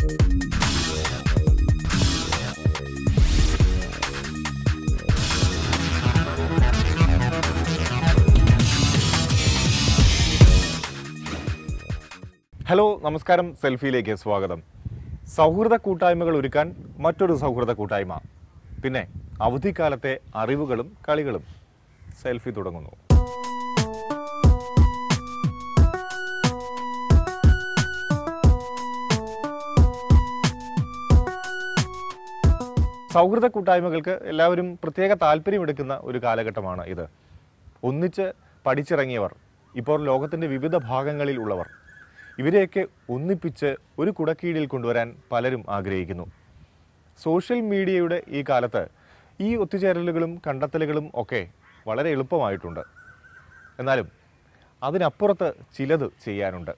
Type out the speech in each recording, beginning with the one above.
Hello നമസ്കാരം, സെൽഫിയിലേക്ക് സ്വാഗതം. സൗഹൃദ കൂട്ടായ്മകൾ ഒരുക്കാൻ മറ്റൊരു സൗഹൃദ കൂട്ടായ്മ, പിന്നെ അവധിക്കാലത്തെ അറിവുകളും കളികളും. സെൽഫി തുടങ്ങുന്നു. സൗഹൃദ കൂട്ടായ്മകൾക്ക് എല്ലാവരും പ്രത്യേക താല്പര്യമെടുക്കുന്ന ഒരു കാലഘട്ടമാണ് ഇത്. ഒന്നിച്ച് പഠിച്ചിറങ്ങിയവർ, ഇപ്പോൾ ലോകത്തിൻ്റെ വിവിധ ഭാഗങ്ങളിൽ ഉള്ളവർ, ഇവരെയൊക്കെ ഒന്നിപ്പിച്ച് ഒരു കുടക്കീഴിൽ കൊണ്ടുവരാൻ പലരും ആഗ്രഹിക്കുന്നു. സോഷ്യൽ മീഡിയയുടെ ഈ കാലത്ത് ഈ ഒത്തുചേരലുകളും കണ്ടെത്തലുകളും ഒക്കെ വളരെ എളുപ്പമായിട്ടുണ്ട്. എന്നാലും അതിനപ്പുറത്ത് ചിലത് ചെയ്യാനുണ്ട്.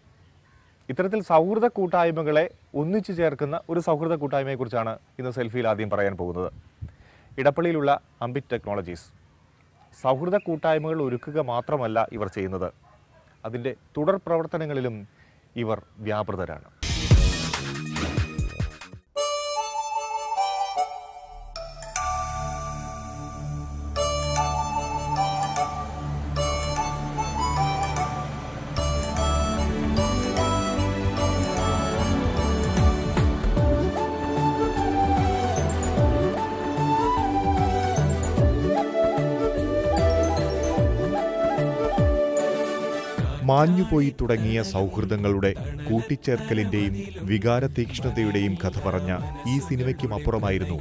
ഇത്തരത്തിൽ സൗഹൃദ കൂട്ടായ്മകളെ ഒന്നിച്ചു ചേർക്കുന്ന ഒരു സൗഹൃദ കൂട്ടായ്മയെക്കുറിച്ചാണ് ഇന്ന് സെൽഫിയിൽ ആദ്യം പറയാൻ പോകുന്നത്. ഇടപ്പള്ളിയിലുള്ള അംബിറ്റ് ടെക്നോളജീസ്. സൗഹൃദ കൂട്ടായ്മകൾ ഒരുക്കുക മാത്രമല്ല ഇവർ ചെയ്യുന്നത്, അതിൻ്റെ തുടർ പ്രവർത്തനങ്ങളിലും ഇവർ വ്യാപൃതരാണ്. മാഞ്ഞുപോയി തുടങ്ങിയ സൗഹൃദങ്ങളുടെ കൂട്ടിച്ചേർക്കലിൻ്റെയും വികാരതീക്ഷ്ണതയുടെയും കഥ പറഞ്ഞ ഈ സിനിമയ്ക്കും അപ്പുറമായിരുന്നു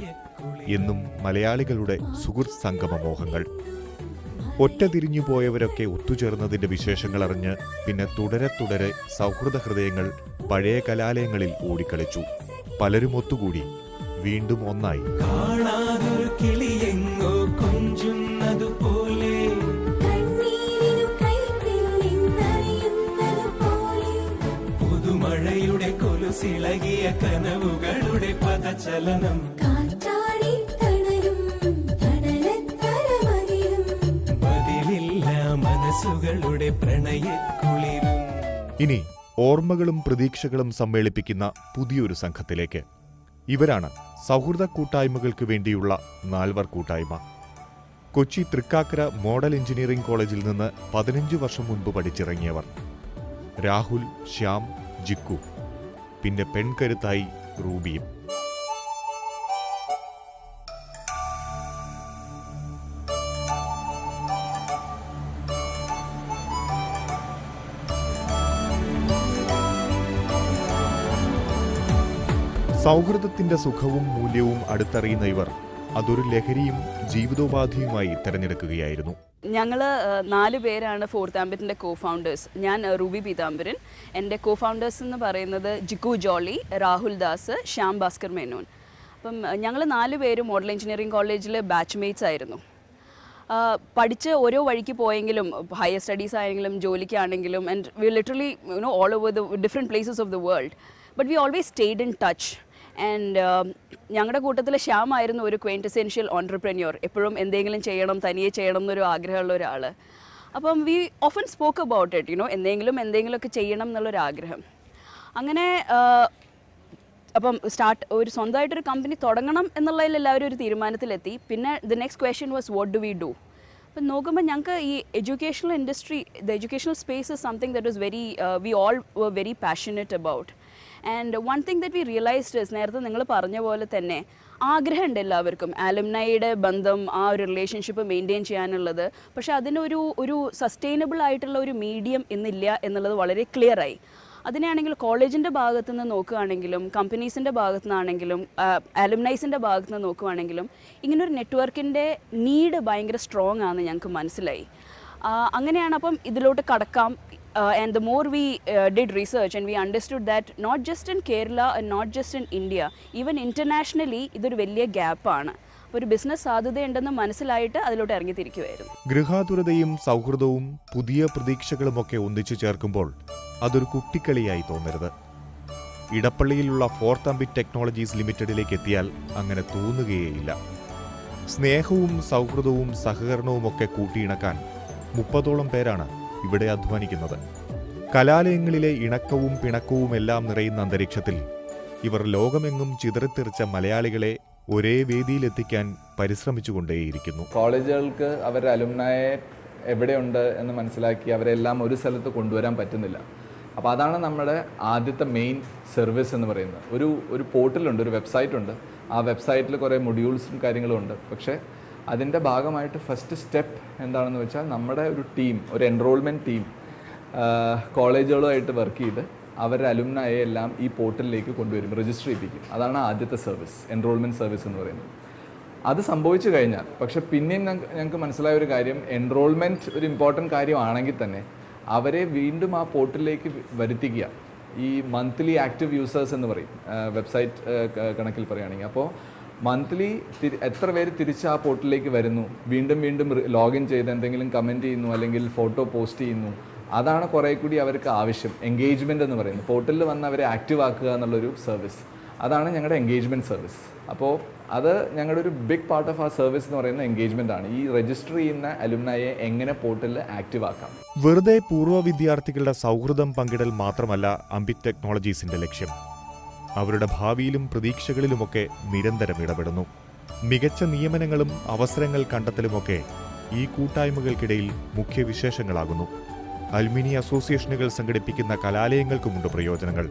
എന്നും മലയാളികളുടെ സുഹൃത്ത് സംഗമമോഹങ്ങൾ. ഒറ്റ തിരിഞ്ഞുപോയവരൊക്കെ ഒത്തുചേർന്നതിൻ്റെ വിശേഷങ്ങൾ അറിഞ്ഞ് പിന്നെ തുടരെ തുടരെ സൗഹൃദ ഹൃദയങ്ങൾ പഴയ കലാലയങ്ങളിൽ ഓടിക്കളിച്ചു. പലരും ഒത്തുകൂടി, വീണ്ടും ഒന്നായി. കനവുകളുടെ പദചലനം മനസ്സുകളുടെ പ്രണയക്കുളിരും. ഇനി ഓർമ്മകളും പ്രതീക്ഷകളും സമ്മേളിപ്പിക്കുന്ന പുതിയൊരു സംഘത്തിലേക്ക്. ഇവരാണ് സൗഹൃദ കൂട്ടായ്മകൾക്ക് വേണ്ടിയുള്ള നാൽവർ കൂട്ടായ്മ. കൊച്ചി തൃക്കാക്കര മോഡൽ എഞ്ചിനീയറിംഗ് കോളേജിൽ നിന്ന് 15 വർഷം മുൻപ് പഠിച്ചിറങ്ങിയവർ. രാഹുൽ, ശ്യാം, ജിക്കു, പിന്നെ പെൺകരുത്തായി റൂബിയും. സൗഹൃദത്തിന്റെ സുഖവും മൂല്യവും അടുത്തറിയുന്ന ഇവർ അതൊരു ലഹരിയും ജീവിതോപാധിയുമായി തിരഞ്ഞെടുക്കുകയായിരുന്നു. ഞങ്ങൾ 4 പേരാണ് ഫോർത്ത് ആംബിറ്റിൻ്റെ കോ-ഫൗണ്ടേഴ്സ്. ഞാൻ റൂബി പീതാംബരൻ, എൻ്റെ കോ-ഫൗണ്ടേഴ്സ് എന്ന് പറയുന്നത് ജിക്കു ജോളി, രാഹുൽ ദാസ്, ശ്യാം ഭാസ്കർ മേനോൻ. അപ്പം ഞങ്ങൾ 4 പേരും മോഡൽ എഞ്ചിനീയറിംഗ് കോളേജിൽ ബാച്ച്മേറ്റ്സ് ആയിരുന്നു. പഠിച്ച് ഓരോ വഴിക്ക് പോയെങ്കിലും, ഹയർ സ്റ്റഡീസ് ആയെങ്കിലും ജോലിക്കാണെങ്കിലും, and we literally all over the different places of the world, but we always stayed in touch. And ഞങ്ങളുടെ കൂട്ടത്തിൽ ശ്യാം ആയിരുന്നു ഒരു ക്വൈൻറ്റസെൻഷ്യൽ ഓൺട്രപ്രന്യൂർ. എപ്പോഴും എന്തെങ്കിലും ചെയ്യണം, തനിയെ ചെയ്യണം എന്നൊരു ആഗ്രഹമുള്ള ഒരാൾ. അപ്പം we often spoke about it, എന്തെങ്കിലുമൊക്കെ ചെയ്യണം എന്നുള്ളൊരാഗ്രഹം. അങ്ങനെ അപ്പം ഒരു സ്വന്തമായിട്ടൊരു കമ്പനി തുടങ്ങണം എന്നുള്ളതിൽ എല്ലാവരും ഒരു തീരുമാനത്തിലെത്തി. പിന്നെ the next question was what do we do. അപ്പം നോക്കുമ്പോൾ ഞങ്ങൾക്ക് ഈ educational industry, the educational space is something that was we all were very passionate about. And one thing that we realised is, നേരത്തെ നിങ്ങൾ പറഞ്ഞ പോലെ തന്നെ ആഗ്രഹമുണ്ട് എല്ലാവർക്കും ആലുംനൈയുടെ ബന്ധം, ആ ഒരു റിലേഷൻഷിപ്പ് മെയിൻറ്റെയിൻ ചെയ്യാനുള്ളത്. പക്ഷേ അതിനൊരു സസ്റ്റൈനബിൾ ആയിട്ടുള്ള ഒരു മീഡിയം ഇന്നില്ല എന്നുള്ളത് വളരെ ക്ലിയറായി. അതിനാണെങ്കിൽ കോളേജിൻ്റെ ഭാഗത്തു നിന്ന് നോക്കുകയാണെങ്കിലും, കമ്പനീസിൻ്റെ ഭാഗത്തു നിന്നാണെങ്കിലും, അലുംനൈസിൻ്റെ ഭാഗത്തു നിന്ന് നോക്കുകയാണെങ്കിലും, ഇങ്ങനൊരു നെറ്റ്വർക്കിൻ്റെ നീഡ് ഭയങ്കര സ്ട്രോങ് ആണെന്ന് ഞങ്ങൾക്ക് മനസ്സിലായി. അങ്ങനെയാണ് അപ്പം ഇതിലോട്ട് കടക്കാം. And the more we did research and we understood that not just in Kerala and not just in India, even internationally ഇതൊരു വലിയ ഗ്യാപ്പാണ്. ഒരു ബിസിനസ് സാധ്യതയുണ്ടെന്ന് മനസ്സിലായിട്ട് അതിലോട്ട് ഇറങ്ങിത്തിരിക്കുകയായിരുന്നു. ഗൃഹാതുരതയും സൗഹൃദവും പുതിയ പ്രതീക്ഷകളുമൊക്കെ ഒന്നിച്ചു ചേർക്കുമ്പോൾ അതൊരു കുട്ടിക്കളിയായി തോന്നരുത്. ഇടപ്പള്ളിയിലുള്ള ഫോർത്ത് ആംബിറ്റ് ടെക്നോളജീസ് ലിമിറ്റഡിലേക്ക് എത്തിയാൽ അങ്ങനെ തോന്നുകയേയില്ല. സ്നേഹവും സൗഹൃദവും സഹകരണവുമൊക്കെ കൂട്ടിയിണക്കാൻ 30ഓളം പേരാണ് ഇവിടെ അധ്വാനിക്കുന്നത്. കലാലയങ്ങളിലെ ഇണക്കവും പിണക്കവും എല്ലാം നിറയുന്ന അന്തരീക്ഷത്തിൽ ഇവർ ലോകമെങ്ങും ചിതറിത്തെറിച്ച മലയാളികളെ ഒരേ വേദിയിലെത്തിക്കാൻ പരിശ്രമിച്ചുകൊണ്ടേയിരിക്കുന്നു. കോളേജുകൾക്ക് അവരുടെ അലുമിനായെ എവിടെയുണ്ട് എന്ന് മനസ്സിലാക്കി അവരെല്ലാം ഒരു സ്ഥലത്ത് കൊണ്ടുവരാൻ പറ്റുന്നില്ല. അപ്പോൾ അതാണ് നമ്മുടെ ആദ്യത്തെ മെയിൻ സർവീസ് എന്ന് പറയുന്നത്. ഒരു പോർട്ടലുണ്ട്, ഒരു വെബ്സൈറ്റ് ഉണ്ട്. ആ വെബ്സൈറ്റിൽ കുറേ മൊഡ്യൂൾസും കാര്യങ്ങളും ഉണ്ട്. പക്ഷേ അതിൻ്റെ ഭാഗമായിട്ട് ഫസ്റ്റ് സ്റ്റെപ്പ് എന്താണെന്ന് വെച്ചാൽ നമ്മുടെ ഒരു ടീം, ഒരു എൻറോൾമെൻറ്റ് ടീം കോളേജുകളുമായിട്ട് വർക്ക് ചെയ്ത് അവരുടെ അലുമിനായെ എല്ലാം ഈ പോർട്ടലിലേക്ക് കൊണ്ടുവരും, രജിസ്റ്റർ ചെയ്യിപ്പിക്കും. അതാണ് ആദ്യത്തെ സർവീസ്, എൻറോൾമെൻറ്റ് സർവീസ് എന്ന് പറയുന്നത്. അത് സംഭവിച്ചു കഴിഞ്ഞാൽ പക്ഷേ പിന്നെയും ഞങ്ങൾക്ക് മനസ്സിലായ ഒരു കാര്യം, എൻറോൾമെൻറ്റ് ഒരു ഇമ്പോർട്ടൻറ്റ് കാര്യമാണെങ്കിൽ തന്നെ അവരെ വീണ്ടും ആ പോർട്ടലിലേക്ക് വരുത്തിക്കുക. ഈ മന്ത്ലി ആക്റ്റീവ് യൂസേഴ്സ് എന്ന് പറയും വെബ്സൈറ്റ് കണക്കിൽ പറയുകയാണെങ്കിൽ. അപ്പോൾ മന്ത്ലി എത്ര പേര് തിരിച്ച് ആ പോർട്ടലിലേക്ക് വരുന്നു, വീണ്ടും വീണ്ടും ലോഗിൻ ചെയ്ത് എന്തെങ്കിലും കമൻറ്റ് ചെയ്യുന്നു അല്ലെങ്കിൽ ഫോട്ടോ പോസ്റ്റ് ചെയ്യുന്നു, അതാണ് കുറേ കൂടി അവർക്ക് ആവശ്യം. എൻഗേജ്മെൻ്റ് എന്ന് പറയുന്നത് പോർട്ടലിൽ വന്ന് അവരെ ആക്റ്റീവ് ആക്കുക എന്നുള്ളൊരു സർവീസ്, അതാണ് ഞങ്ങളുടെ എൻഗേജ്മെൻറ്റ് സർവീസ്. അപ്പോൾ അത് ഞങ്ങളുടെ ഒരു ബിഗ് പാർട്ട് ഓഫ് ആ സർവീസ് എന്ന് പറയുന്നത് എൻഗേജ്മെൻ്റ് ആണ്. ഈ രജിസ്റ്റർ ചെയ്യുന്ന അലുമിനായെ എങ്ങനെ പോർട്ടലിൽ ആക്റ്റീവ് ആക്കാം. വെറുതെ പൂർവ്വ വിദ്യാർത്ഥികളുടെ സൗഹൃദം പങ്കിടൽ മാത്രമല്ല അംബിക് ടെക്നോളജീസിന്റെ ലക്ഷ്യം. അവരുടെ ഭാവിയിലും പ്രതീക്ഷകളിലുമൊക്കെ നിരന്തരം ഇടപെടുന്നു. മികച്ച നിയമനങ്ങളും അവസരങ്ങൾ കണ്ടെത്തലുമൊക്കെ ഈ കൂട്ടായ്മകൾക്കിടയിൽ മുഖ്യ വിശേഷങ്ങളാകുന്നു. അലുമിനി അസോസിയേഷനുകൾ സംഘടിപ്പിക്കുന്ന കലാലയങ്ങൾക്കുമുണ്ട് പ്രയോജനങ്ങൾ.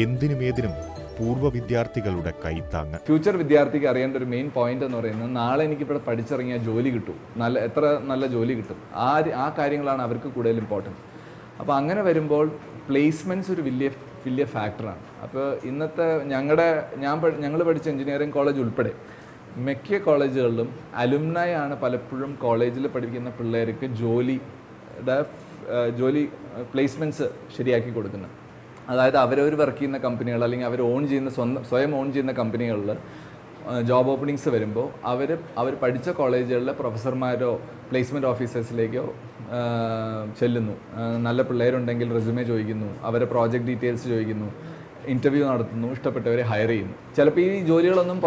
എന്തിനുമേതിനും പൂർവ്വ വിദ്യാർത്ഥികളുടെ കൈത്താങ്ങ്. ഫ്യൂച്ചർ വിദ്യാർത്ഥിക്ക് അറിയേണ്ട ഒരു മെയിൻ പോയിന്റ് എന്ന് പറയുന്നത്, നാളെ എനിക്കിവിടെ പഠിച്ചിറങ്ങിയ ജോലി കിട്ടും, എത്ര നല്ല ജോലി കിട്ടും, ആ കാര്യങ്ങളാണ് അവർക്ക് കൂടുതൽ ഇമ്പോർട്ടൻറ്റ്. അപ്പോൾ അങ്ങനെ വരുമ്പോൾ പ്ലേസ്മെൻറ്റ്സ് ഒരു വലിയ ഫാക്ടറാണ്. അപ്പോൾ ഇന്നത്തെ ഞങ്ങൾ പഠിച്ച എഞ്ചിനീയറിംഗ് കോളേജ് ഉൾപ്പെടെ മിക്ക കോളേജുകളിലും അലുമിനായി ആണ് പലപ്പോഴും കോളേജിൽ പഠിക്കുന്ന പിള്ളേർക്ക് ജോലി പ്ലേസ്മെൻറ്റ്സ് ശരിയാക്കി കൊടുക്കുന്നത്. അതായത് അവരവർ വർക്ക് ചെയ്യുന്ന കമ്പനികൾ അല്ലെങ്കിൽ അവർ സ്വയം ഓൺ ചെയ്യുന്ന കമ്പനികളിൽ ജോബ് ഓപ്പണിങ്സ് വരുമ്പോൾ അവർ പഠിച്ച കോളേജുകളിലെ പ്രൊഫസർമാരോ പ്ലേസ്മെൻറ്റ് ഓഫീസേഴ്സിലേക്കോ ചെല്ലുന്നു. നല്ല പിള്ളേരുണ്ടെങ്കിൽ റെസ്യൂമേ ചോദിക്കുന്നു, അവരെ പ്രോജക്റ്റ് ഡീറ്റെയിൽസ് ചോദിക്കുന്നു, ഇൻ്റർവ്യൂ നടത്തുന്നു, ഇഷ്ടപ്പെട്ടവരെ ഹയർ ചെയ്യുന്നു. ചിലപ്പോൾ ഈ ജോലികളൊന്നും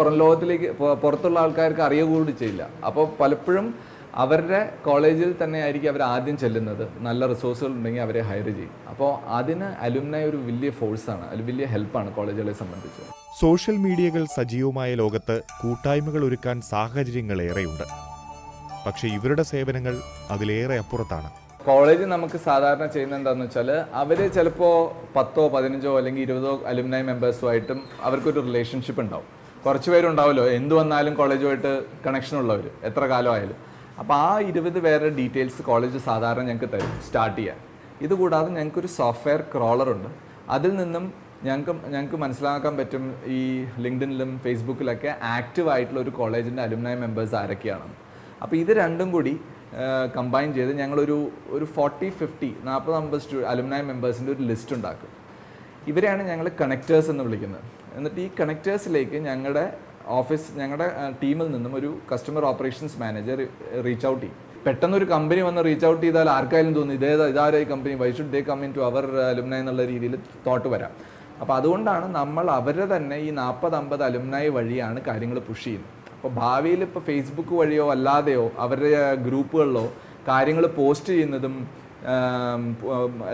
പുറത്തുള്ള ആൾക്കാർക്ക് അറിയുക കൂടി ചെയ്യില്ല. അപ്പോൾ പലപ്പോഴും അവരുടെ കോളേജിൽ തന്നെ ആയിരിക്കും അവർ ആദ്യം ചെല്ലുന്നത്. നല്ല റിസോഴ്സുകൾ ഉണ്ടെങ്കിൽ അവരെ ഹയർ ചെയ്യും. അപ്പോൾ അതിന് അലുമിനായി ഒരു വലിയ ഫോഴ്സാണ്, അത് വലിയ ഹെൽപ്പാണ് കോളേജുകളെ സംബന്ധിച്ച്. സോഷ്യൽ മീഡിയകൾ സജീവമായ ലോകത്ത് കൂട്ടായ്മകൾ ഒരുക്കാൻ സാഹചര്യങ്ങളേറെയുണ്ട്. പക്ഷേ ഇവരുടെ സേവനങ്ങൾ അതിലേറെ അപ്പുറത്താണ്. കോളേജ് നമുക്ക് സാധാരണ ചെയ്യുന്നത് എന്താണെന്ന് വെച്ചാൽ, അവർ ചിലപ്പോൾ 10, 15 അല്ലെങ്കിൽ 20 അലുമിനായി മെമ്പേഴ്സുമായിട്ടും അവർക്കൊരു റിലേഷൻഷിപ്പ് ഉണ്ടാവും. കുറച്ച് പേരുണ്ടാവുമല്ലോ എന്ത് വന്നാലും കോളേജുമായിട്ട് കണക്ഷൻ ഉള്ളവർ, എത്ര കാലമായാലും. അപ്പോൾ ആ 20 പേരുടെ ഡീറ്റെയിൽസ് കോളേജ് സാധാരണ ഞങ്ങൾക്ക് തരും സ്റ്റാർട്ട് ചെയ്യാൻ. ഇതുകൂടാതെ ഞങ്ങൾക്കൊരു സോഫ്റ്റ്വെയർ ക്രോളറുണ്ട്. അതിൽ നിന്നും ഞങ്ങൾക്ക് മനസ്സിലാക്കാൻ പറ്റും ഈ ലിങ്ക്ഡിനിലും ഫേസ്ബുക്കിലൊക്കെ ആക്റ്റീവ് ആയിട്ടുള്ള ഒരു കോളേജിൻ്റെ അലുമിനായി മെമ്പേഴ്സ് ആരൊക്കെയാണെന്ന്. അപ്പോൾ ഇത് രണ്ടും കൂടി കമ്പൈൻ ചെയ്ത് ഞങ്ങളൊരു 40-50 അലുമിനായി മെമ്പേഴ്സിൻ്റെ ഒരു ലിസ്റ്റ് ഉണ്ടാക്കും. ഇവരെയാണ് ഞങ്ങൾ കണക്റ്റേഴ്സ് എന്ന് വിളിക്കുന്നത്. എന്നിട്ട് ഈ കണക്റ്റേഴ്സിലേക്ക് ഞങ്ങളുടെ ടീമിൽ നിന്നും ഒരു customer operations manager reach out ചെയ്യും. പെട്ടെന്നൊരു കമ്പനി വന്ന് റീച്ച് ഔട്ട് ചെയ്താൽ ആർക്കായാലും തോന്നും ഇതാരായി company, why should they come in to our അലുമിനായി എന്നുള്ള രീതിയിൽ തോട്ട് വരാം. അപ്പോൾ അതുകൊണ്ടാണ് നമ്മൾ അവരെ തന്നെ ഈ 40-50 അലുമിനായി വഴിയാണ് കാര്യങ്ങൾ പുഷ് ചെയ്യുന്നത്. അപ്പോൾ ഭാവിയിൽ ഇപ്പോൾ ഫേസ്ബുക്ക് വഴിയോ അല്ലാതെയോ അവരുടെ ഗ്രൂപ്പുകളിലോ കാര്യങ്ങൾ പോസ്റ്റ് ചെയ്യുന്നതും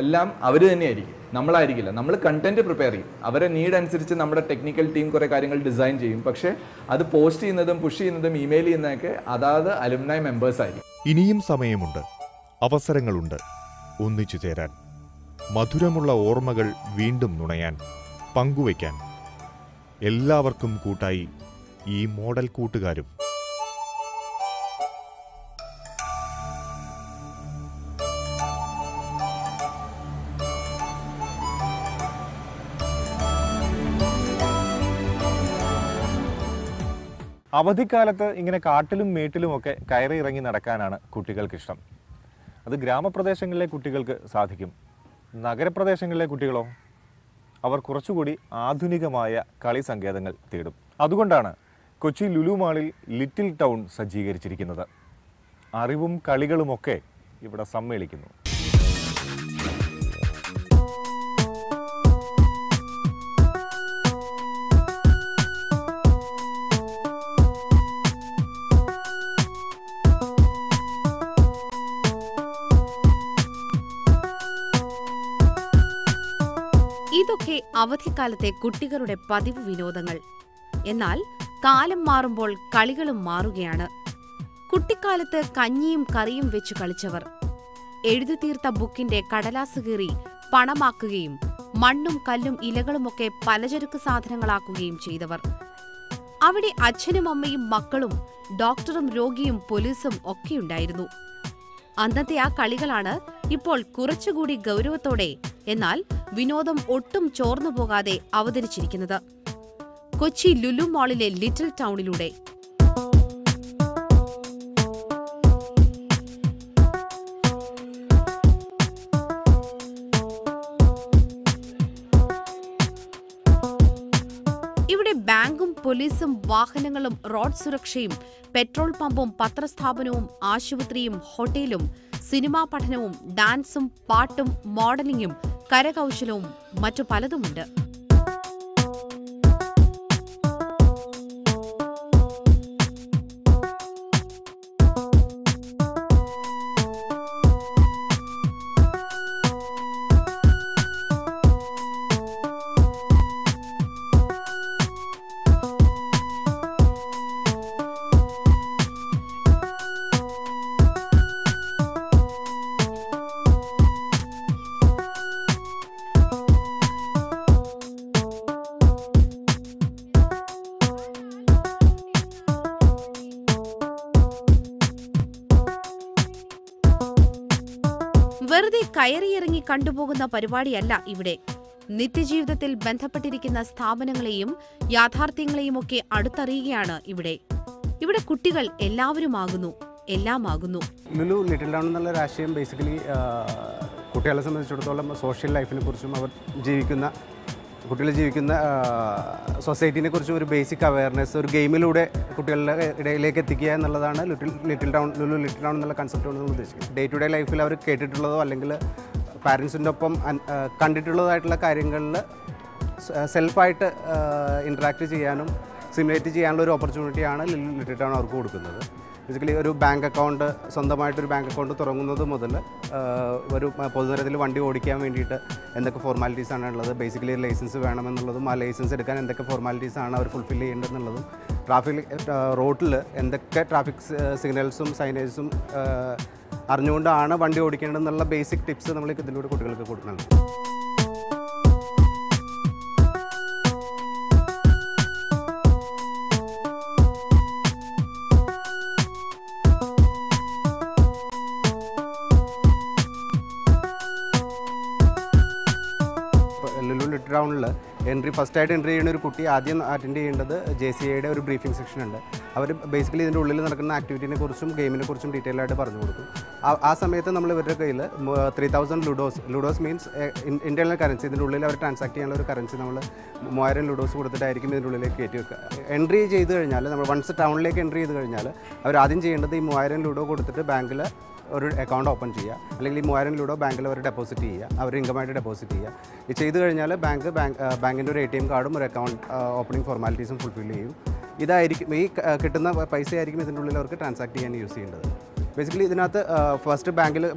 എല്ലാം അവർ തന്നെയായിരിക്കും, നമ്മളായിരിക്കില്ല. നമ്മൾ കണ്ടന്റ് പ്രിപ്പയർ ചെയ്യും, അവരെ നീഡ് അനുസരിച്ച് നമ്മുടെ ടെക്നിക്കൽ ടീം കുറേ കാര്യങ്ങൾ ഡിസൈൻ ചെയ്യും. പക്ഷേ അത് പോസ്റ്റ് ചെയ്യുന്നതും പുഷ് ചെയ്യുന്നതും ഇമെയിൽ ചെയ്യുന്നതൊക്കെ അതാത് അലുമിനായി മെമ്പേഴ്സ് ആയിരിക്കും. ഇനിയും സമയമുണ്ട്, അവസരങ്ങളുണ്ട് ഒന്നിച്ചു ചേരാൻ, മധുരമുള്ള ഓർമ്മകൾ വീണ്ടും നുണയാൻ, പങ്കുവയ്ക്കാൻ. എല്ലാവർക്കും കൂട്ടായി ഈ മോഡൽ കൂട്ടുകാരും. അവധിക്കാലത്ത് ഇങ്ങനെ കാട്ടിലും മേട്ടിലുമൊക്കെ കയറി ഇറങ്ങി നടക്കാനാണ് കുട്ടികൾക്കിഷ്ടം. അത് ഗ്രാമപ്രദേശങ്ങളിലെ കുട്ടികൾക്ക് സാധിക്കും. നഗരപ്രദേശങ്ങളിലെ കുട്ടികളോ? അവർ കുറച്ചുകൂടി ആധുനികമായ കളി സങ്കേതങ്ങൾ തേടും. അതുകൊണ്ടാണ് കൊച്ചി ലുലു മാളിൽ ലിറ്റിൽ ടൗൺ സജ്ജീകരിച്ചിരിക്കുന്നത്. അറിവും കളികളുമൊക്കെ ഇവിടെ സമ്മേളിക്കുന്നു. ഇതൊക്കെ ഇതൊക്കെ അവധിക്കാലത്തെ കുട്ടികളുടെ പതിവ് വിനോദങ്ങൾ. എന്നാൽ കാലം മാറുമ്പോൾ കളികളും മാറുകയാണ്. കുട്ടിക്കാലത്ത് കഞ്ഞിയും കറിയും വെച്ച് കളിച്ചവർ, എഴുതിത്തീർത്ത ബുക്കിന്റെ കടലാസ് കീറി പണമാക്കുകയും മണ്ണും കല്ലും ഇലകളുമൊക്കെ പലചരക്ക് സാധനങ്ങളാക്കുകയും ചെയ്തവർ, അവിടെ അച്ഛനും അമ്മയും മക്കളും ഡോക്ടറും രോഗിയും പോലീസും ഒക്കെയുണ്ടായിരുന്നു. അന്നത്തെ ആ കളികളാണ് ഇപ്പോൾ കുറച്ചുകൂടി ഗൗരവത്തോടെ, എന്നാൽ വിനോദം ഒട്ടും ചോർന്നുപോകാതെ അവതരിച്ചിരിക്കുന്നത്. കൊച്ചി ലുലു മാളിലെ ലിറ്റിൽ ടൗണിലൂടെ. ഇവിടെ ബാങ്കും പോലീസും വാഹനങ്ങളും റോഡ് സുരക്ഷയും പെട്രോൾ പമ്പും പത്രസ്ഥാപനവും ആശുപത്രിയും ഹോട്ടലും സിനിമാ പഠനവും ഡാൻസും പാട്ടും മോഡലിംഗും കരകൗശലവും മറ്റു പലതുമുണ്ട്. വെറുതെ കയറിയിറങ്ങി കണ്ടുപോകുന്ന പരിപാടിയല്ല ഇവിടെ. നിത്യജീവിതത്തിൽ ബന്ധപ്പെട്ടിരിക്കുന്ന സ്ഥാപനങ്ങളെയും യാഥാർത്ഥ്യങ്ങളെയുമൊക്കെ അടുത്തറിയുകയാണ് ഇവിടെ. ഇവിടെ കുട്ടികൾ എല്ലാവരുമാകുന്നു, എല്ലാമാകുന്നു. ലുലു ലിറ്റിൽ ടൗൺ എന്നുള്ള രാഷ്ട്രീയം ബേസിക്കലി കുട്ടികളെ സംബന്ധിച്ചിടത്തോളം സോഷ്യൽ ലൈഫിനെ കുറിച്ചും കുട്ടികൾ ജീവിക്കുന്ന സൊസൈറ്റിനെ കുറിച്ചും ഒരു ബേസിക് അവയർനെസ് ഒരു ഗെയിമിലൂടെ കുട്ടികളുടെ ഇടയിലേക്ക് എത്തിക്കുക എന്നുള്ളതാണ് ലുലു ലിറ്റിൽ ടൗൺ എന്നുള്ള കൺസെപ്റ്റ് കൊണ്ട് നമ്മൾ ഉദ്ദേശിക്കുന്നത്. ഡേ ടു ഡേ ലൈഫിൽ അവർ കേട്ടിട്ടുള്ളതോ അല്ലെങ്കിൽ പാരൻസിൻ്റെ ഒപ്പം കണ്ടിട്ടുള്ളതായിട്ടുള്ള കാര്യങ്ങളിൽ സെൽഫായിട്ട് ഇൻട്രാക്ട് ചെയ്യാനും സിമുലേറ്റ് ചെയ്യാനുള്ള ഒരു ഓപ്പർച്യൂണിറ്റിയാണ് ലിറ്റിൽ ടൗൺ അവർക്ക് കൊടുക്കുന്നത്. ബേസിക്കലി ഒരു ബാങ്ക് അക്കൗണ്ട്, സ്വന്തമായിട്ടൊരു ബാങ്ക് അക്കൗണ്ട് തുടങ്ങുന്നത് മുതൽ ഒരു പൊതുനിരത്തിൽ വണ്ടി ഓടിക്കാൻ വേണ്ടിയിട്ട് എന്തൊക്കെ ഫോർമാലിറ്റീസാണ് ഉള്ളത്, ബേസിക്കലി ലൈസൻസ് വേണമെന്നുള്ളതും ആ ലൈസൻസ് എടുക്കാൻ എന്തൊക്കെ ഫോർമാലിറ്റീസാണ് അവർ ഫുൾഫിൽ ചെയ്യേണ്ടതെന്നുള്ളതും റോഡിൽ എന്തൊക്കെ ട്രാഫിക് സിഗ്നൽസും സൈനേഴ്സും അറിഞ്ഞുകൊണ്ടാണ് വണ്ടി ഓടിക്കേണ്ടതെന്നുള്ള ബേസിക് ടിപ്സ് നമ്മൾ ഇതിലൂടെ കുട്ടികൾക്ക് കൊടുക്കുന്നുണ്ട്. ലുലു ലിറ്റിൽ ടൗണിൽ ഫസ്റ്റായിട്ട് എൻട്രി ചെയ്യുന്ന ഒരു കുട്ടി ആദ്യം അറ്റൻഡ് ചെയ്യേണ്ടത് JCIയുടെ ഒരു ബ്രീഫിംഗ് സെക്ഷൻ ഉണ്ട്. അവർ ബേസിക്കലി ഇതിൻ്റെ ഉള്ളിൽ നടക്കുന്ന ആക്ടിവിറ്റിനെ കുറിച്ചും ഗെയിമിനെ കുറിച്ചും ഡീറ്റെയിൽ ആയിട്ട് പറഞ്ഞു കൊടുക്കും. ആ സമയത്ത് നമ്മൾ ഇവരുടെ കയ്യിൽ 3000 ലുഡോസ് മീൻസ് ഇന്റർണൽ കറൻസി, ഇതിൻ്റെ ഉള്ളിൽ അവർ ട്രാൻസാക്ട് ചെയ്യാനുള്ള ഒരു കറൻസി നമ്മൾ 3000 ലുഡോസ് കൊടുത്തിട്ടായിരിക്കും ഇതിൻ്റെ ഉള്ളിലേക്ക് കയറ്റി വെക്കുക. എൻട്രി ചെയ്ത് കഴിഞ്ഞാൽ നമ്മൾ വൺസ് ടൗണിലേക്ക് എൻട്രി ചെയ്ത് കഴിഞ്ഞാൽ അവർ ആദ്യം ചെയ്യേണ്ടത് ഈ 3000 ലുഡോ കൊടുത്തിട്ട് ബാങ്കിൽ ഒരു അക്കൗണ്ട് ഓപ്പൺ ചെയ്യുക, അല്ലെങ്കിൽ ഈ 3000 ലുഡോ ബാങ്കിൽ അവർ ഡെപ്പോസിറ്റ് ചെയ്യുക, അവർ ഇൻകമായിട്ട് ഡെപ്പോസിറ്റ് ചെയ്യുക. ഇത് ചെയ്ത് കഴിഞ്ഞാൽ ബാങ്കിൻ്റെ ഒരു ATM കാർഡും ഒരു അക്കൗണ്ട് ഓപ്പണിംഗ് ഫോർമാലിറ്റീസും ഫുൾഫിൽ ചെയ്യും. ഇതായിരിക്കും ഈ കിട്ടുന്ന പൈസയായിരിക്കും ഇതിൻ്റെ ഉള്ളിൽ അവർക്ക് ട്രാൻസാക്ട് ചെയ്യാൻ യൂസ് ചെയ്യേണ്ടത്. ബേസിക്കലി ഇതിനകത്ത് ഫസ്റ്റ്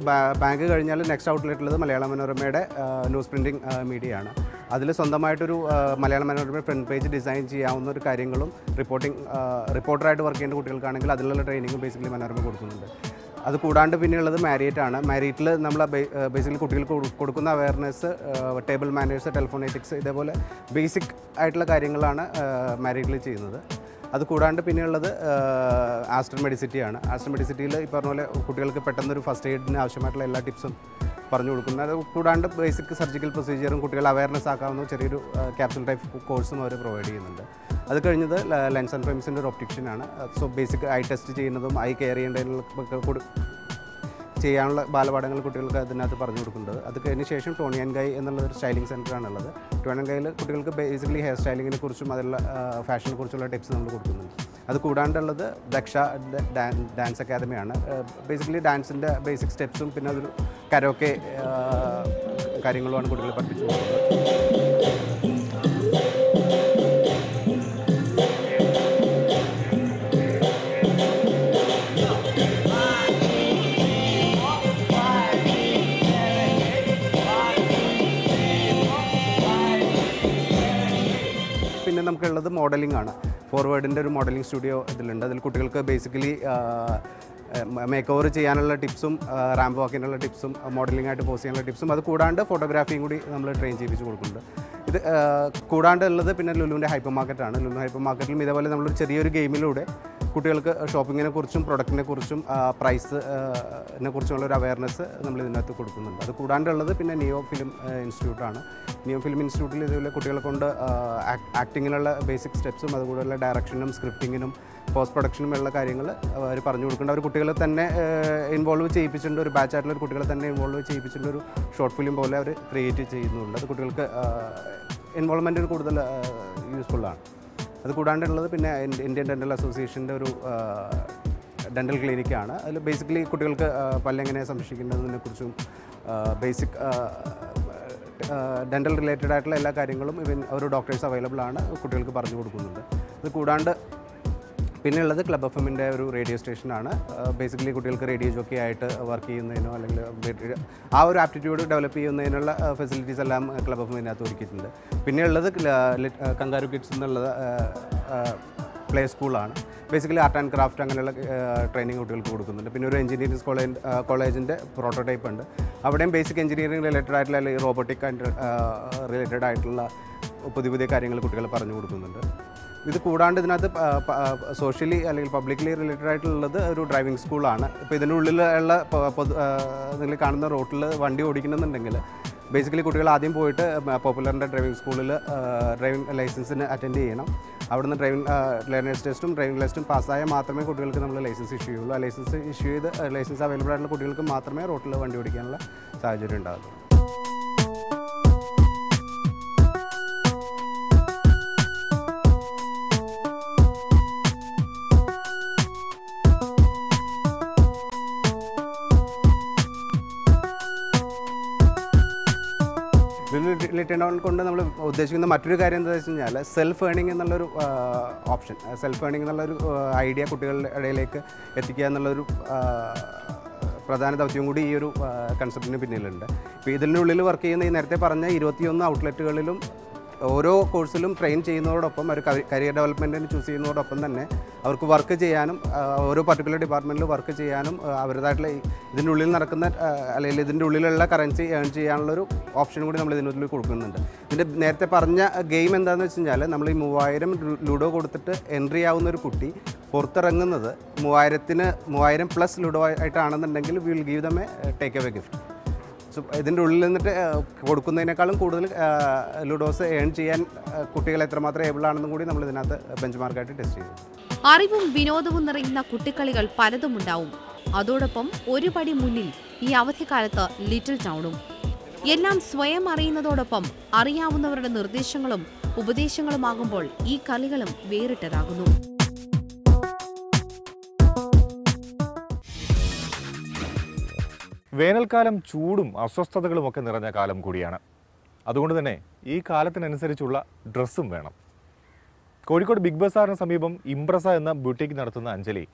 ബാങ്ക് കഴിഞ്ഞാൽ നെക്സ്റ്റ് ഔട്ട്ലെറ്റുള്ളത് മലയാള മനോരമയുടെ ന്യൂസ് പ്രിൻറ്റിംഗ് മീഡിയയാണ്. അതിൽ സ്വന്തമായിട്ടൊരു Malayala Manorama front page design ചെയ്യാവുന്ന ഒരു കാര്യങ്ങളും റിപ്പോർട്ടറായിട്ട് വർക്ക് ചെയ്യുന്ന കുട്ടികൾക്കാണെങ്കിൽ അതിലുള്ള ട്രെയിനിങ്ങും ബേസിക്കലി മനോരമ കൊടുക്കുന്നുണ്ട്. അത് കൂടാണ്ട് പിന്നെയുള്ളത് മാരിയറ്റാണ്. മാരിയറ്റിൽ നമ്മൾ ബേസിക്കലി കുട്ടികൾക്ക് കൊടുക്കുന്ന awareness, table manners, telephone ethics, ഇതേപോലെ ബേസിക് ആയിട്ടുള്ള കാര്യങ്ങളാണ് മാരിയറ്റിൽ ചെയ്യുന്നത്. അത് കൂടാണ്ട് പിന്നെയുള്ളത് ആസ്റ്റർ മെഡിസിറ്റിയാണ്. ആസ്റ്റർ മെഡിസിറ്റിയിൽ ഈ പറഞ്ഞ പോലെ കുട്ടികൾക്ക് പെട്ടെന്നൊരു ഫസ്റ്റ് എയ്ഡിന് ആവശ്യമായിട്ടുള്ള എല്ലാ ടിപ്സും പറഞ്ഞു കൊടുക്കുന്നത്. അത് കൂടാണ്ട് ബേസിക് സർജിക്കൽ പ്രൊസീജിയറും കുട്ടികളെ അവയർനെസ് ആക്കാവുന്ന ചെറിയൊരു ക്യാപ്സുൽ ടൈപ്പ് കോഴ്സും അവർ പ്രൊവൈഡ് ചെയ്യുന്നുണ്ട്. അത് കഴിഞ്ഞത് ലെൻസ് ആൻഡ് ഫ്രെയിംസിൻ്റെ ഒരു ഒപ്റ്റിഷ്യനാണ്. സോ ബേസിക് ഐ ടെസ്റ്റ് ചെയ്യുന്നതും ഐ കെയർ ചെയ്യേണ്ടതിനുള്ള ചെയ്യാനുള്ള ബാലപാഠങ്ങൾ കുട്ടികൾക്ക് അതിനകത്ത് പറഞ്ഞു കൊടുക്കുന്നത്. അത് കഴിഞ്ഞ ശേഷം ടോണി ആൻഡ് ഗൈ എന്നുള്ളൊരു സ്റ്റൈലിംഗ് സെൻ്ററാണുള്ളത്. ടോണി ആൻഡ് ഗൈയിൽ കുട്ടികൾക്ക് ബേസിക്കലി ഹെയർ സ്റ്റൈലിങ്ങിനെ കുറിച്ചും അതിലുള്ള ഫാഷനെ കുറിച്ചുള്ള ടിപ്സ് നമ്മൾ കൊടുക്കുന്നുണ്ട്. അത് കൂടാണ്ടുള്ളത് ദക്ഷ ഡാൻസ് അക്കാദമിയാണ്. ബേസിക്കലി ഡാൻസിൻ്റെ ബേസിക് സ്റ്റെപ്സും പിന്നെ അതൊരു കരോക്കെ കാര്യങ്ങളുമാണ് കുട്ടികളെ പഠിപ്പിച്ചു കൊടുക്കുന്നത്. നമുക്കുള്ളത് മോഡലിംഗ് ആണ്. ഫോർവേഡിൻ്റെ ഒരു മോഡലിംഗ് സ്റ്റുഡിയോ ഇതിലുണ്ട്. അതിൽ കുട്ടികൾക്ക് ബേസിക്കലി മേക്ക് ഓവർ ചെയ്യാനുള്ള ടിപ്സും റാമ്പ് വാക്കിനുള്ള ടിപ്സും മോഡലിംഗ് ആയിട്ട് പോസ്റ്റ് ചെയ്യാനുള്ള ടിപ്സും അത് കൂടാണ്ട് ഫോട്ടോഗ്രാഫിയും കൂടി നമ്മൾ ട്രെയിൻ ചെയ്യിപ്പിച്ച് കൊടുക്കുന്നുണ്ട്. ഇത് കൂടാണ്ട് ഉള്ളത് പിന്നെ ലുലുവിൻ്റെ ഹൈപ്പർ മാർക്കറ്റാണ്. ലുലു ഹൈപ്പർ മാർക്കറ്റിലും ഇതേപോലെ നമ്മളൊരു ചെറിയൊരു ഗെയിമിലൂടെ കുട്ടികൾക്ക് ഷോപ്പിങ്ങിനെ കുറിച്ചും പ്രൊഡക്റ്റിനെ കുറിച്ചും പ്രൈസിനെ കുറിച്ചുള്ള ഒരു അവയർനെസ് നമ്മൾ ഇതിനകത്ത് കൊടുക്കുന്നുണ്ട്. അത് കൂടാണ്ടുള്ളത് പിന്നെ നിയോ ഫിലിം ഇൻസ്റ്റിറ്റ്യൂട്ടാണ്. നിയോ ഫിലിം ഇൻസ്റ്റിറ്റ്യൂട്ടിൽ ഇതുപോലെ കുട്ടികളെ കൊണ്ട് ആക്ടിങ്ങിനുള്ള ബേസിക് സ്റ്റെപ്സും അതുകൂടെയുള്ള ഡയറക്ഷനും സ്ക്രിപ്റ്റിങ്ങിനും പോസ്റ്റ് പ്രൊഡക്ഷനും ഉള്ള കാര്യങ്ങൾ അവർ പറഞ്ഞു കൊടുക്കേണ്ട. അവർ കുട്ടികളെ തന്നെ ഇൻവോൾവ് ചെയ്യിപ്പിച്ചിട്ടുണ്ട്. ഒരു ബാച്ചായിട്ടുള്ള ഒരു കുട്ടികളെ തന്നെ ഇൻവോൾവ് ചെയ്യിപ്പിച്ചിട്ടുണ്ട്. ഒരു ഷോർട്ട് ഫിലിം പോലെ അവർ ക്രിയേറ്റ് ചെയ്യുന്നുണ്ട്. അത് കുട്ടികൾക്ക് ഇൻവോൾവ്മെൻറ്റിന് കൂടുതൽ യൂസ്ഫുള്ളാണ്. അത് കൂടാണ്ടുള്ളത് പിന്നെ ഇന്ത്യൻ ഡെൻ്റൽ അസോസിയേഷൻ്റെ ഒരു ഡെൻ്റൽ ക്ലിനിക്കാണ്. അതിൽ ബേസിക്കലി കുട്ടികൾക്ക് പല്ലെങ്ങനെ സംരക്ഷിക്കേണ്ടതിനെക്കുറിച്ചും ബേസിക് ഡെൻ്റൽ റിലേറ്റഡ് ആയിട്ടുള്ള എല്ലാ കാര്യങ്ങളും ഒരു ഡോക്ടേഴ്സ് അവൈലബിൾ ആണ്, കുട്ടികൾക്ക് പറഞ്ഞു കൊടുക്കുന്നുണ്ട്. അത് കൂടാണ്ട് പിന്നെയുള്ളത് ക്ലബ് എഫ്എമ്മിൻ്റെ ഒരു റേഡിയോ സ്റ്റേഷനാണ്. ബേസിക്കലി കുട്ടികൾക്ക് റേഡിയോ ജോക്കി ആയിട്ട് വർക്ക് ചെയ്യുന്നതിനോ അല്ലെങ്കിൽ ആ ഒരു ആപ്റ്റിറ്റ്യൂഡ് ഡെവലപ്പ് ചെയ്യുന്നതിനുള്ള ഫെസിലിറ്റീസ് എല്ലാം ക്ലബ് എഫ്എമ്മിനകത്ത് ഒരുക്കിയിട്ടുണ്ട്. പിന്നെയുള്ളത് കങ്കാരു കിഡ്സ് എന്നുള്ളത് പ്ലേ സ്കൂളാണ്. ബേസിക്കലി ആർട്ട് ആൻഡ് ക്രാഫ്റ്റ് അങ്ങനെയുള്ള ട്രെയിനിങ് കുട്ടികൾക്ക് കൊടുക്കുന്നുണ്ട്. പിന്നെ ഒരു എഞ്ചിനീയറിംഗ് കോളേജിൻ്റെ പ്രോട്ടോടൈപ്പ് ഉണ്ട്. അവിടെയും ബേസിക് എഞ്ചിനീയറിംഗ് റിലേറ്റഡ് ആയിട്ടുള്ള അല്ലെങ്കിൽ റോബോട്ടിക് ആൻഡ് റിലേറ്റഡ് ആയിട്ടുള്ള പുതിയ പുതിയ കാര്യങ്ങൾ കുട്ടികൾ പറഞ്ഞു കൊടുക്കുന്നുണ്ട്. ഇത് കൂടാണ്ട് ഇതിനകത്ത് സോഷ്യലി അല്ലെങ്കിൽ പബ്ലിക്കലി റിലേറ്റഡ് ആയിട്ടുള്ളത് ഒരു ഡ്രൈവിംഗ് സ്കൂളാണ്. ഇപ്പോൾ ഇതിനുള്ളിലുള്ള നിങ്ങൾ കാണുന്ന റോട്ടിൽ വണ്ടി ഓടിക്കണമെന്നുണ്ടെങ്കിൽ ബേസിക്കലി കുട്ടികൾ ആദ്യം പോയിട്ട് പോപ്പുലറിൻ്റെ ഡ്രൈവിംഗ് സ്കൂളിൽ ഡ്രൈവിംഗ് ലൈസൻസിന് അറ്റൻഡ് ചെയ്യണം. അവിടുന്ന് ലേണേഴ്സ് ടെസ്റ്റും ഡ്രൈവിംഗ് ടെസ്റ്റും പാസ്സായാൽ മാത്രമേ കുട്ടികൾക്ക് നമ്മൾ ലൈസൻസ് ഇഷ്യൂ ചെയ്യുള്ളൂ. ആ ലൈസൻസ് ഇഷ്യൂ ചെയ്ത് ലൈസൻസ് അവൈലബിൾ ആയിട്ടുള്ള കുട്ടികൾക്ക് മാത്രമേ റോട്ടിൽ വണ്ടി ഓടിക്കാനുള്ള സാഹചര്യം ഉണ്ടാകുള്ളൂ. റിലേറ്റഡ് കൊണ്ട് നമ്മൾ ഉദ്ദേശിക്കുന്ന മറ്റൊരു കാര്യം എന്താണെന്ന് വെച്ച് കഴിഞ്ഞാൽ സെൽഫ് ഏണിംഗ് എന്നുള്ളൊരു ഓപ്ഷൻ, സെൽഫ് ഏണിംഗ് എന്നുള്ളൊരു ഐഡിയ കുട്ടികളുടെ ഇടയിലേക്ക് എത്തിക്കുക എന്നുള്ളൊരു പ്രധാന ദൗത്യം കൂടി ഈ ഒരു കൺസെപ്റ്റിന് പിന്നിലുണ്ട്. ഇപ്പോൾ ഇതിനുള്ളിൽ വർക്ക് ചെയ്യുന്ന ഈ നേരത്തെ പറഞ്ഞ 21 ഔട്ട്ലെറ്റുകളിലും ഓരോ കോഴ്സിലും ട്രെയിൻ ചെയ്യുന്നതോടൊപ്പം ഒരു കരിയർ ഡെവലപ്മെൻറ്റിന് ചൂസ് ചെയ്യുന്നതോടൊപ്പം തന്നെ അവർക്ക് വർക്ക് ചെയ്യാനും ഓരോ പർട്ടിക്കുലർ ഡിപ്പാർട്ട്മെൻറ്റിൽ വർക്ക് ചെയ്യാനും അവരുടേതായിട്ടുള്ള ഇതിൻ്റെ ഉള്ളിൽ നടക്കുന്ന അല്ലെങ്കിൽ ഇതിൻ്റെ ഉള്ളിലുള്ള കറൻസി ഏൺ ചെയ്യാനുള്ളൊരു ഓപ്ഷൻ കൂടി നമ്മൾ ഇതിനുള്ളിൽ കൊടുക്കുന്നുണ്ട്. ഇതിൻ്റെ നേരത്തെ പറഞ്ഞ ഗെയിം എന്താണെന്ന് വെച്ച് കഴിഞ്ഞാൽ നമ്മൾ ഈ 3000 ലുഡോ കൊടുത്തിട്ട് എൻട്രി ആവുന്ന ഒരു കുട്ടി പുറത്തിറങ്ങുന്നത് 3000 പ്ലസ് ലുഡോ ആയിട്ടാണെന്നുണ്ടെങ്കിൽ will give them a take away gift. So ഇതിൻ്റെ ഉള്ളിൽ നിന്നിട്ട് കൊടുക്കുന്നതിനേക്കാളും കൂടുതൽ ലുഡോസ് ഏൺ ചെയ്യാൻ കുട്ടികൾ എത്രമാത്രം ഏബിൾ ആണെന്നും കൂടി നമ്മൾ ഇതിനകത്ത് ബെഞ്ച് മാർക്കായിട്ട് ടെസ്റ്റ് ചെയ്തു. അറിവും വിനോദവും നിറയുന്ന കുട്ടിക്കളികൾ പലതുമുണ്ടാവും. അതോടൊപ്പം ഒരു പടി മുന്നിൽ ഈ അവധിക്കാലത്ത് ലിറ്റിൽ ടൗണും. എല്ലാം സ്വയം അറിയുന്നതോടൊപ്പം അറിയാവുന്നവരുടെ നിർദ്ദേശങ്ങളും ഉപദേശങ്ങളുമാകുമ്പോൾ ഈ കളികളും വേറിട്ടതാകുന്നു. വേനൽക്കാലം ചൂടും അസ്വസ്ഥതകളും ഒക്കെ നിറഞ്ഞ കാലം കൂടിയാണ്. അതുകൊണ്ട് തന്നെ ഈ കാലത്തിനനുസരിച്ചുള്ള ഡ്രസ്സും വേണം. കോഴിക്കോട് ബിഗ് ബസാറിന് സമീപം ഇംപ്രസ എന്ന ബുട്ടീക്ക് നടത്തുന്ന അഞ്ജലി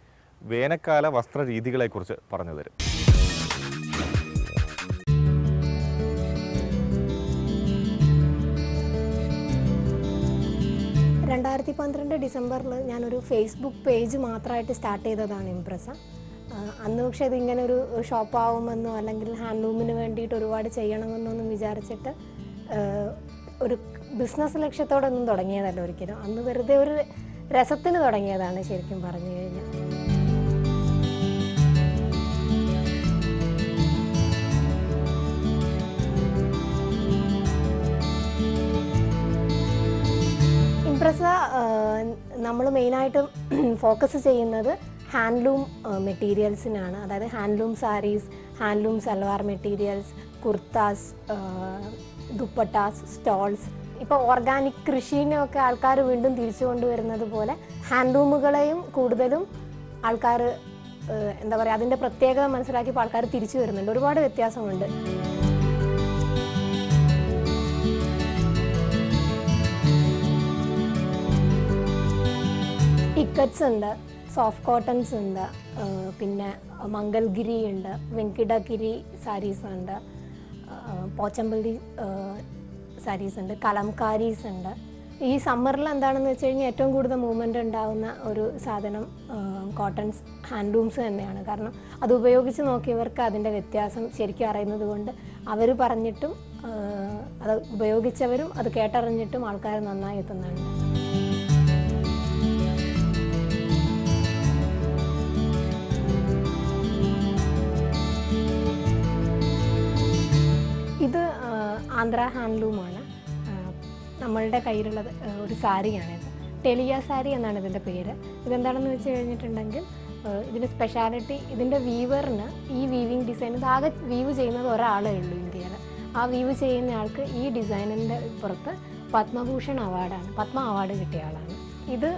വേനൽക്കാല വസ്ത്രരീതികളെക്കുറിച്ച് പറഞ്ഞു തരും. ഡിസംബറിൽ ഞാനൊരു ഫേസ്ബുക്ക് പേജ് മാത്രമായിട്ട് സ്റ്റാർട്ട് ചെയ്തതാണ് ഇംപ്രസ. അന്ന് പക്ഷേ ഇതിങ്ങനെ ഒരു ഷോപ്പാവുമെന്നോ അല്ലെങ്കിൽ ഹാൻഡ്ലൂമിന് വേണ്ടിയിട്ട് ഒരുപാട് ചെയ്യണമെന്നൊന്നും വിചാരിച്ചിട്ട് ഒരു ബിസിനസ് ലക്ഷ്യത്തോടൊന്നും തുടങ്ങിയതല്ല ഒരിക്കലും. അന്ന് വെറുതെ ഒരു രസത്തിന് തുടങ്ങിയതാണ് ശരിക്കും പറഞ്ഞു കഴിഞ്ഞാൽ. ഇംപ്രസ നമ്മൾ മെയിനായിട്ട് ഫോക്കസ് ചെയ്യുന്നത് ഹാൻഡ്ലൂം മെറ്റീരിയൽസിനാണ്. അതായത് handloom sarees, handloom salwar materials, kurtas, dupattas, stoles. ഇപ്പോൾ ഓർഗാനിക് കൃഷിനെയൊക്കെ ആൾക്കാർ വീണ്ടും തിരിച്ചു കൊണ്ടുവരുന്നത് പോലെ ഹാൻഡ്ലൂമുകളെയും കൂടുതലും ആൾക്കാർ എന്താ പറയുക അതിൻ്റെ പ്രത്യേകത മനസ്സിലാക്കിയപ്പോൾ ആൾക്കാർ തിരിച്ചു വരുന്നുണ്ട്. ഒരുപാട് വ്യത്യാസമുണ്ട്. ടിക്കറ്റ്സ് ഉണ്ട്, സോഫ്റ്റ് കോട്ടൺസ് ഉണ്ട്, പിന്നെ മംഗൽഗിരി ഉണ്ട്, വെങ്കിടഗിരി സാരീസ് ഉണ്ട്, പോച്ചമ്പള്ളി സാരീസ് ഉണ്ട്, കലംകാരീസ് ഉണ്ട്, ഈ സമ്മറിൽ എന്താണെന്ന് വെച്ച് കഴിഞ്ഞാൽ ഏറ്റവും കൂടുതൽ മൂവ്മെൻറ്റ് ഉണ്ടാകുന്ന ഒരു സാധനം കോട്ടൺസ് ഹാൻഡ്ലൂംസ് തന്നെയാണ്. കാരണം അത് ഉപയോഗിച്ച് നോക്കിയവർക്ക് അതിൻ്റെ വ്യത്യാസം ശരിക്കും അറിയുന്നത് കൊണ്ട് അവർ പറഞ്ഞിട്ടും അത് ഉപയോഗിച്ചവരും അത് കേട്ടറിഞ്ഞിട്ടും ആൾക്കാർ നന്നായി എത്തുന്നുണ്ട്. ഇത് ആന്ധ്ര ഹാൻഡ്ലൂമാണ്. നമ്മളുടെ കയ്യിലുള്ളത് ഒരു സാരിയാണിത്. ടെലിയ സാരി എന്നാണ് ഇതിൻ്റെ പേര്. ഇതെന്താണെന്ന് വെച്ച് കഴിഞ്ഞിട്ടുണ്ടെങ്കിൽ ഇതിൻ്റെ സ്പെഷ്യാലിറ്റി, ഇതിൻ്റെ വീവറിന് ഈ വീവിങ് ഡിസൈൻ ഇതാകെ വീവ് ചെയ്യുന്നത് ഒരാളേ ഉള്ളൂ ഇന്ത്യയിൽ. ആ വീവ് ചെയ്യുന്ന ആൾക്ക് ഈ ഡിസൈനിൻ്റെ പുറത്ത് പത്മഭൂഷൺ അവാർഡാണ്, പത്മ അവാർഡ് കിട്ടിയ ആളാണ്. ഇത്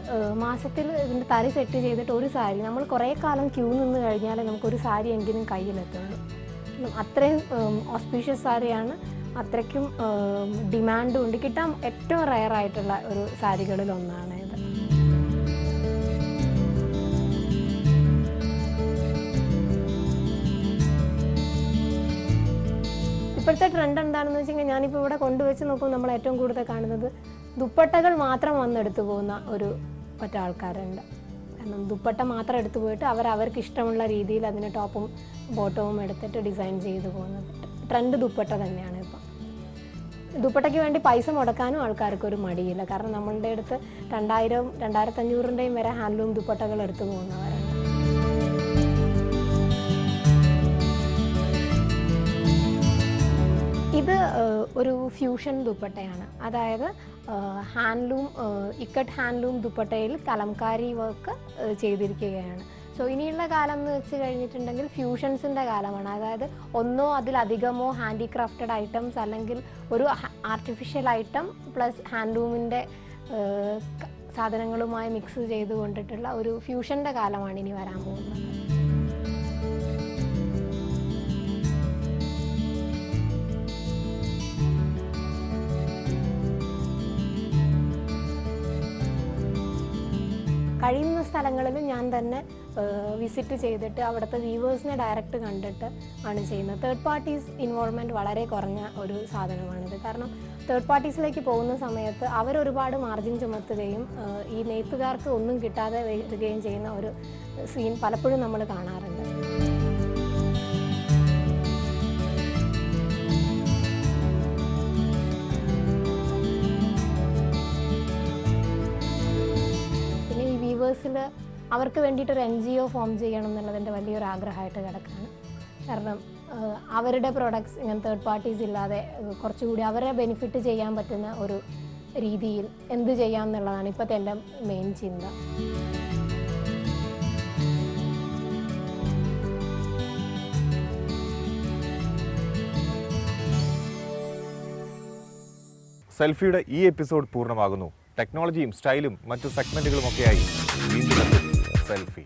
മാസത്തിൽ ഇതിൻ്റെ തരി സെറ്റ് ചെയ്തിട്ട് ഒരു സാരി നമ്മൾ കുറേ കാലം ക്യൂ നിന്ന് കഴിഞ്ഞാൽ നമുക്കൊരു സാരി എങ്കിലും കയ്യിലെത്തുള്ളൂ. അത്രയും ഓസ്പീഷ്യസ് സാരിയാണ്, അത്രയ്ക്കും ഡിമാൻഡും ഉണ്ട്. കിട്ടാൻ ഏറ്റവും റയറായിട്ടുള്ള ഒരു സാരികളിൽ ഒന്നാണ് ഇത്. ഇപ്പോഴത്തെ ട്രെൻഡ് എന്താണെന്ന് വെച്ച് കഴിഞ്ഞാൽ ഞാനിപ്പോൾ ഇവിടെ കൊണ്ടുവച്ച് നോക്കുമ്പോൾ നമ്മൾ ഏറ്റവും കൂടുതൽ കാണുന്നത് ദുപ്പട്ടകൾ മാത്രം വന്നെടുത്തു പോകുന്ന ഒരു മറ്റു ആൾക്കാരുണ്ട്. കാരണം ദുപ്പട്ട മാത്രം എടുത്തു പോയിട്ട് അവർക്ക് ഇഷ്ടമുള്ള രീതിയിൽ അതിന് ടോപ്പും ബോട്ടവും എടുത്തിട്ട് ഡിസൈൻ ചെയ്തു പോകുന്നത്. ട്രെൻഡ് ദുപ്പട്ട തന്നെയാണ് ഇപ്പം. ദുപ്പട്ടയ്ക്ക് വേണ്ടി പൈസ മുടക്കാനും ആൾക്കാർക്കൊരു മടിയില്ല. കാരണം നമ്മളുടെ അടുത്ത് 2000-2500 വരെ ഹാൻഡ്ലൂം ദുപ്പട്ടകൾ എടുത്തു പോകുന്നവരാണ്. ഇത് ഒരു ഫ്യൂഷൻ ദുപ്പട്ടയാണ്. അതായത് ഹാൻഡ്ലൂം ഇക്കട്ട് ഹാൻഡ്ലൂം ദുപ്പട്ടയിൽ കലംകാരി വർക്ക് ചെയ്തിരിക്കുകയാണ്. സോ ഇനിയുള്ള കാലം എന്ന് വെച്ച് കഴിഞ്ഞിട്ടുണ്ടെങ്കിൽ ഫ്യൂഷൻസിൻ്റെ കാലമാണ്. അതായത് ഒന്നോ അതിലധികമോ ഹാൻഡിക്രാഫ്റ്റഡ് ഐറ്റംസ് അല്ലെങ്കിൽ ഒരു ആർട്ടിഫിഷ്യൽ ഐറ്റം പ്ലസ് ഹാൻഡ്ലൂമിൻ്റെ സാധനങ്ങളുമായി മിക്സ് ചെയ്ത് കൊണ്ടിട്ടുള്ള ഒരു ഫ്യൂഷൻ്റെ കാലമാണ് ഇനി വരാൻ പോകുന്നത്. കഴിയുന്ന സ്ഥലങ്ങളിൽ ഞാൻ തന്നെ വിസിറ്റ് ചെയ്തിട്ട് അവിടുത്തെ വ്യൂവേഴ്സിനെ ഡയറക്റ്റ് കണ്ടിട്ട് ആണ് ചെയ്യുന്നത്. തേർഡ് പാർട്ടീസ് ഇൻവോൾവ്മെൻറ്റ് വളരെ കുറഞ്ഞ ഒരു സാധനമാണിത്. കാരണം തേർഡ് പാർട്ടീസിലേക്ക് പോകുന്ന സമയത്ത് അവരൊരുപാട് മാർജിൻ ചുമത്തുകയും ഈ നെയ്ത്തുകാർക്ക് ഒന്നും കിട്ടാതെ വരികയും ചെയ്യുന്ന ഒരു സീൻ പലപ്പോഴും നമ്മൾ കാണാറുണ്ട്. അവർക്ക് വേണ്ടിയിട്ടൊരു NGO ഫോം ചെയ്യണം എന്നുള്ളതിൻ്റെ വലിയൊരു ആഗ്രഹമായിട്ട് കിടക്കുകയാണ്. കാരണം അവരുടെ പ്രോഡക്ട്സ് ഇങ്ങനെ തേർഡ് പാർട്ടീസ് ഇല്ലാതെ കുറച്ചുകൂടി അവരെ ബെനിഫിറ്റ് ചെയ്യാൻ പറ്റുന്ന ഒരു രീതിയിൽ എന്ത് ചെയ്യാം എന്നുള്ളതാണ് ഇപ്പോഴത്തെ എൻ്റെ മെയിൻ ചിന്ത. സെൽഫിയുടെ ഈ എപ്പിസോഡ് പൂർണ്ണമാകുന്നു. ടെക്നോളജിയും സ്റ്റൈലും മറ്റു സെഗ്മെന്റുകളുമൊക്കെയായി വീണ്ടും സെൽഫി.